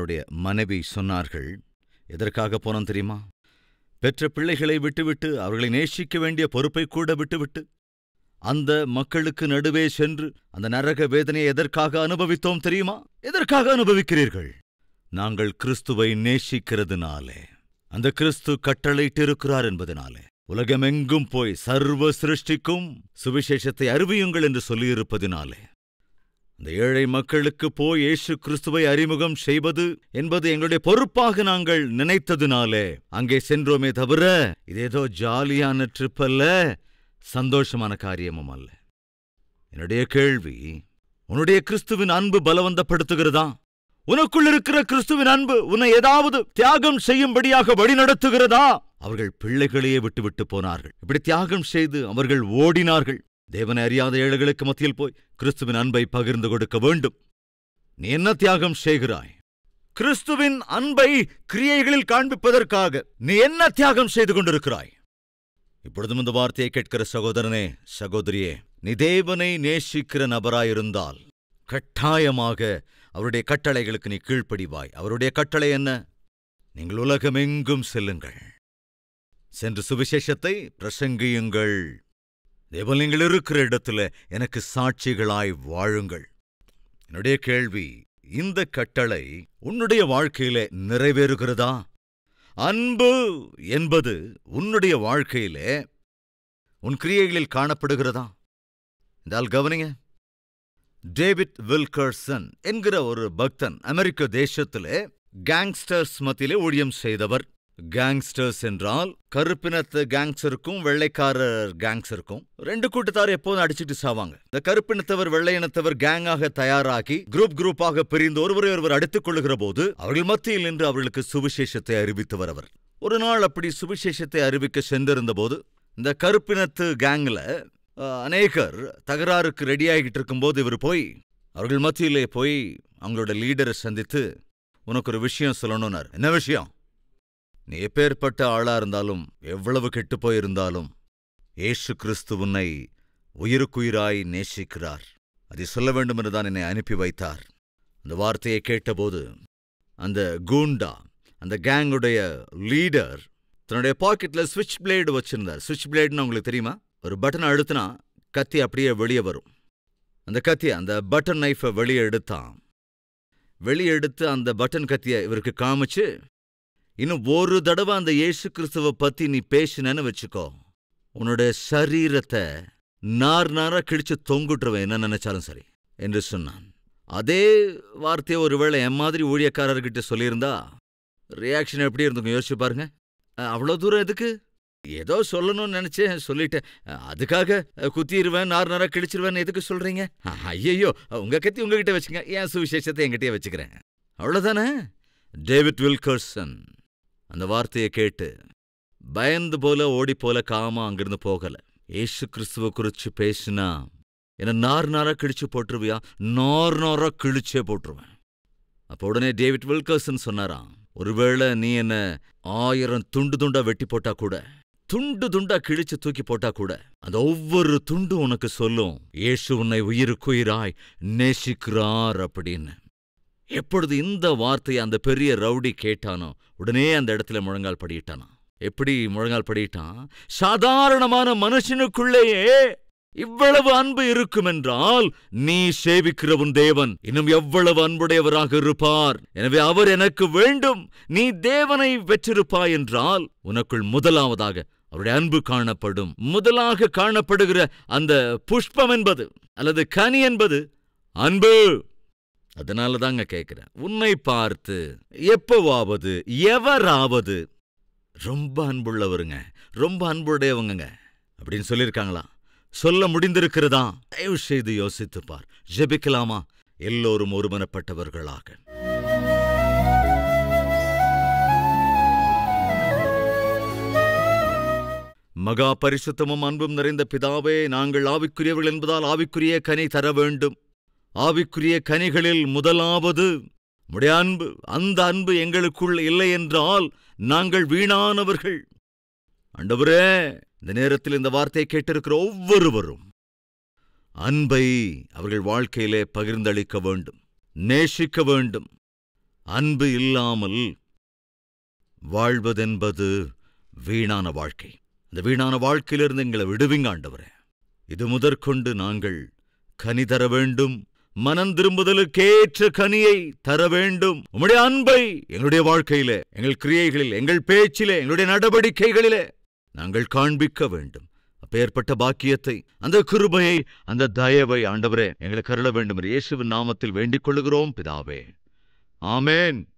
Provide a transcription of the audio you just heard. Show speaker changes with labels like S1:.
S1: என்னுடைய மனைவி சொன்னார்கள், எதற்காக போனோம் தெரியுமா? பெற்ற பிள்ளைகளை விட்டுவிட்டு, அவர்களை நேசிக்க வேண்டிய பொறுப்பை கூட விட்டுவிட்டு, அந்த மக்களுக்கு நடுவே சென்று அந்த நரக வேதனையை எதற்காக அனுபவித்தோம் தெரியுமா? எதற்காக அனுபவிக்கிறீர்கள்? நாங்கள் கிறிஸ்துவை நேசிக்கிறதுனாலே, அந்த கிறிஸ்து கட்டளையிட்டிருக்கிறார் என்பதனாலே. உலகமெங்கும் போய் சர்வ சிருஷ்டிக்கும் சுவிசேஷத்தை அறிவியுங்கள் என்று சொல்லியிருப்பதினாலே, அந்த ஏழை மக்களுக்கு போய் இயேசு கிறிஸ்துவை அறிமுகம் செய்வது என்பது எங்களுடைய பொறுப்பாக நாங்கள் நினைத்ததினாலே அங்கே சென்றோமே தவிர, இதேதோ ஜாலியான ட்ரிப் அல்ல, சந்தோஷமான காரியமும் அல்ல. என்னுடைய கேள்வி, உன்னுடைய கிறிஸ்துவின் அன்பு பலவந்தப்படுத்துகிறதா? உனக்குள் இருக்கிற கிறிஸ்துவின் அன்பு உன்னை ஏதாவது தியாகம் செய்யும்படியாக வழிநடத்துகிறதா? அவர்கள் பிள்ளைகளையே விட்டுவிட்டு போனார்கள். இப்படி தியாகம் செய்து அவர்கள் ஓடினார்கள். தேவனை அறியாத ஏழைகளுக்கு மத்தியில் போய் கிறிஸ்துவின் அன்பை பகிர்ந்து கொடுக்க வேண்டும். நீ என்ன தியாகம் செய்கிறாய்? கிறிஸ்துவின் அன்பை கிரியைகளில் காண்பிப்பதற்காக நீ என்ன தியாகம் செய்து கொண்டிருக்கிறாய்? இப்பொழுதும் இந்த வார்த்தையை கேட்கிற சகோதரனே, சகோதரியே, நீ தேவனை நேசிக்கிற நபராயிருந்தால் கட்டாயமாக அவருடைய கட்டளைகளுக்கு நீ கீழ்ப்படிவாய். அவருடைய கட்டளை என்ன? நீங்கள் உலகமெங்கும் செல்லுங்கள், சென்று சுவிசேஷத்தை பிரசங்கியுங்கள், தேவன் நீங்கள் இருக்கிற இடத்துல எனக்கு சாட்சிகளாய் வாழுங்கள். என்னுடைய கேள்வி, இந்த கட்டளை உன்னுடைய வாழ்க்கையிலே நிறைவேறுகிறதா? அன்பு என்பது உன்னுடைய வாழ்க்கையிலே உன் கிரியைகளில் காணப்படுகிறதா? இதால் கவனிங்க, டேவிட் வில்கர்சன் என்கிற ஒரு பக்தன் அமெரிக்க தேசத்திலே கேங்ஸ்டர்ஸ் மத்தியிலே ஊழியம் செய்தவர். கேங்ஸ்டர்ஸ் என்றால் கருப்பினத்து கேங்ஸருக்கும் வெள்ளைக்காரர் கேங்ஸருக்கும் ரெண்டு கூட்டத்தார் எப்போதும் அடிச்சுட்டு சாவாங்க. இந்த கருப்பினத்தவர் வெள்ளையினத்தவர் கேங்காக தயாராகி குரூப்பாக பிரிந்து ஒருவரை ஒருவர் அடித்துக் கொள்ளுகிற போது அவர்கள் மத்தியில் நின்று அவர்களுக்கு சுவிசேஷத்தை அறிவித்தவர் அவர். ஒரு நாள் அப்படி சுவிசேஷத்தை அறிவிக்க சென்றிருந்த போது இந்த கருப்பினத்து கேங்ல அநேகர் தகராறுக்கு ரெடியாகிட்டு இருக்கும்போது இவர் போய் அவர்கள் மத்தியிலே போய் அவங்களோட லீடரை சந்தித்து, உனக்கு ஒரு விஷயம் சொல்லணும்னார். என்ன விஷயம்? நீ எப்பேற்பட்ட ஆளா இருந்தாலும், எவ்வளவு கெட்டு போயிருந்தாலும், இயேசு கிறிஸ்து உன்னை உயிருக்குயிராய் நேசிக்கிறார். அதை சொல்ல வேண்டும் என்றுதான் என்னை அனுப்பி வைத்தார். அந்த வார்த்தையை கேட்டபோது அந்த கூண்டா, அந்த கேங்குடைய லீடர் தன்னுடைய பாக்கெட்ல சுவிட்ச் பிளேடு வச்சிருந்தார். சுவிட்ச் பிளேடுன்னு உங்களுக்கு தெரியுமா? ஒரு பட்டன் அழுத்தினா கத்தி அப்படியே வெளியே வரும். அந்த கத்தியை, அந்த பட்டன் நைஃபை வெளியே எடுத்தான். வெளியே எடுத்து அந்த பட்டன் கத்தியை இவருக்கு காமிச்சு, இன்னும் ஒரு தடவை அந்த இயேசு கிறிஸ்துவை பத்தி நீ பேசினன்னு வச்சுக்கோ, உன்னுடைய சரீரத்தை நாரா கிழிச்சு தொங்குட்டுருவேன், என்ன நினைச்சாலும் சரி என்று சொன்னான். அதே வார்த்தையை ஒருவேளை என் மாதிரி ஊழியக்காரர்கிட்ட சொல்லியிருந்தா ரியாக்ஷன் எப்படி இருந்துக்கும் யோசிச்சு பாருங்க. அவ்வளோ தூரம் எதுக்கு? ஏதோ சொல்லணும்னு நினைச்சேன், சொல்லிட்டேன், அதுக்காக குத்திடுவேன், நாரா கிழிச்சிருவேன் எதுக்கு சொல்றீங்க? ஐயையோ, உங்க கத்தி உங்ககிட்ட வச்சுங்க, என் சுவிசேஷத்தை என்கிட்டயே வச்சுக்கிறேன், அவ்வளோதானே. டேவிட் வில்கர்சன் அந்த வார்த்தையை கேட்டு பயந்து போல ஓடி போல காமா அங்கிருந்து போகல. ஏசு கிறிஸ்துவ குறிச்சு பேசினா என்ன நாரா கிழிச்சு போட்டுருவியா? நாரா கிழிச்சே போட்டுருவேன். அப்போ உடனே டேவிட் வில்கர்சன் சொன்னாராம், ஒருவேளை நீ என்ன 1000 துண்டு துண்டா வெட்டி போட்டா கூட, துண்டு துண்டா கிழிச்சு தூக்கி போட்டா கூட, அந்த ஒவ்வொரு துண்டும் உனக்கு சொல்லும், இயேசு உன்னை உயிருக்குயிராய் நேசிக்கிறார் அப்படின்னு. எப்பொழுது இந்த வார்த்தையை அந்த பெரிய ரவுடி கேட்டானோ உடனே அந்த இடத்துல முழங்கால் படியிட்டானா. எப்படி முழங்கால் படியிட்டான்? சாதாரணமான மனுஷனுக்குள்ளேயே இவ்வளவு அன்பு இருக்குமென்றால் நீ சேவிக்கிற உன் தேவன் இன்னும் எவ்வளவு அன்புடையவராக இருப்பார். எனவே அவர் எனக்கு வேண்டும். நீ தேவனை பெற்றிருப்பாய் என்றால் உனக்குள் முதலாவதாக அவருடைய அன்பு காணப்படும். முதலாக காணப்படுகிற அந்த புஷ்பம் என்பது அல்லது கனி என்பது அன்பு. அதனால தாங்க கேட்கிறேன், உன்னை பார்த்து எப்பவாவது எவராவது ரொம்ப அன்புள்ளவருங்க, ரொம்ப அன்புடையவங்க அப்படின்னு சொல்லியிருக்காங்களா? சொல்ல முடிந்திருக்கிறதா? தயவு செய்து யோசித்துப்பார். ஜெபிக்கலாமா? எல்லோரும் ஒருமனப்பட்டவர்களாக. மகா பரிசுத்தமும் அன்பும் நிறைந்த பிதாவே, நாங்கள் ஆவிக்குரியவர்கள் என்பதால் ஆவிக்குரிய கனி தர வேண்டும். ஆவிக்குரிய கனிகளில் முதலாவது உம்முடைய அன்பு. அந்த அன்பு எங்களுக்குள் இல்லை என்றால் நாங்கள் வீணானவர்கள். ஆண்டவரே, இந்த நேரத்தில் இந்த வார்த்தையை கேட்டிருக்கிற ஒவ்வொருவரும் அன்பை அவர்கள் வாழ்க்கையிலே பகிர்ந்தளிக்க வேண்டும், நேசிக்க வேண்டும். அன்பு இல்லாமல் வாழ்வதென்பது வீணான வாழ்க்கை. இந்த வீணான வாழ்க்கையிலிருந்து எங்களை விடுவிங்க ஆண்டவரே. இது முதற்கொண்டு நாங்கள் கனி தர வேண்டும், மனந்திரும்புதலுக்கேற்ற கனியை தர வேண்டும். உம்முடைய அன்பை எங்களுடைய வாழ்க்கையிலே, எங்கள் கிரியைகளில், எங்கள் பேச்சிலே, எங்களுடைய நடவடிக்கைகளிலே நாங்கள் காண்பிக்க வேண்டும். அப்பேற்பட்ட பாக்கியத்தை, அந்த கிருபையை, அந்த தயவை ஆண்டவரே எங்களுக்கு அருள வேண்டும் என்று இயேசுவின் நாமத்தில் வேண்டிக் கொள்ளுகிறோம் பிதாவே. ஆமென்.